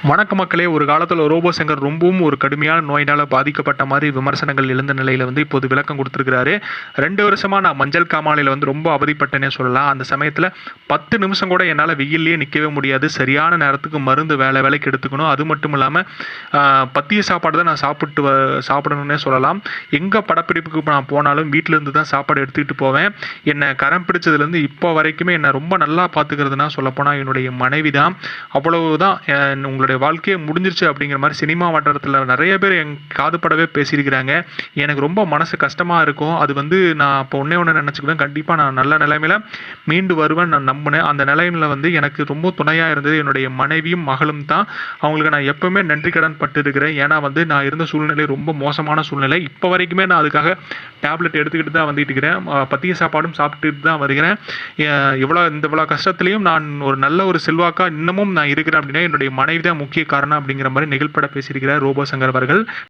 வணக்க மக்களே. ஒரு காலத்தில் ரோபோ சங்கர் ரொம்பவும் ஒரு கடுமையான நோயினால் பாதிக்கப்பட்ட மாதிரி விமர்சனங்கள் எழுந்த நிலையில் இப்போது விளக்கம் கொடுத்துருக்கிறாரு. 2 வருஷமாக நான் மஞ்சள் காமாலையில் ரொம்ப அவதிப்பட்டேனே சொல்லலாம். அந்த சமயத்தில் 10 நிமிஷம் கூட என்னால் வெயிலே நிற்கவே முடியாது. சரியான நேரத்துக்கு மருந்து வேலைக்கு எடுத்துக்கணும். அது மட்டும் இல்லாமல் பத்திய சாப்பாடு தான் நான் சாப்பிடணுன்னே சொல்லலாம். எங்கே படப்பிடிப்புக்கு நான் போனாலும் வீட்டிலேருந்து தான் சாப்பாடு எடுத்துக்கிட்டு போவேன். என்னை கரம் பிடிச்சதுலேருந்து இப்போ வரைக்குமே என்னை ரொம்ப நல்லா பார்த்துக்கிறதுனா சொல்லப்போனால் என்னுடைய மனைவி தான். அவ்வளவுதான். உங்களுடைய வாழ்க்கையே முடிஞ்சிருச்சு அப்படிங்கிற மாதிரி சினிமா வட்டாரத்தில் நிறைய பேர் என் காதுபடவே பேசியிருக்கிறாங்க. எனக்கு ரொம்ப மனசு கஷ்டமாக இருக்கும். அது நான் இப்போ ஒன்று நினச்சிக்குவேன், கண்டிப்பாக நான் நல்ல நிலைமையில் மீண்டு வருவேன் நான் நம்பினேன். அந்த நிலைமையில் எனக்கு ரொம்ப துணையாக இருந்தது என்னுடைய மனைவியும் மகளும் தான். அவங்களுக்கு நான் எப்பவுமே நன்றி கடன் பட்டு இருக்கிறேன். ஏன்னா நான் இருந்த சூழ்நிலை ரொம்ப மோசமான சூழ்நிலை. இப்போ வரைக்குமே நான் அதுக்காக டேப்லெட் எடுத்துக்கிட்டு தான் வந்துட்டு இருக்கிறேன். பத்திய சாப்பாடும் சாப்பிட்டுட்டு தான் வருகிறேன். இவ்வளோ கஷ்டத்துலையும் நான் ஒரு நல்ல ஒரு செல்வாக்காக இன்னமும் நான் இருக்கிறேன் அப்படின்னா என்னுடைய மனைவி தான் முக்கிய காரணம் அப்படிங்கிற மாதிரி நெகிழ்பட பேசியிருக்கிறார் ரோபோ சங்கர் அவர்கள்.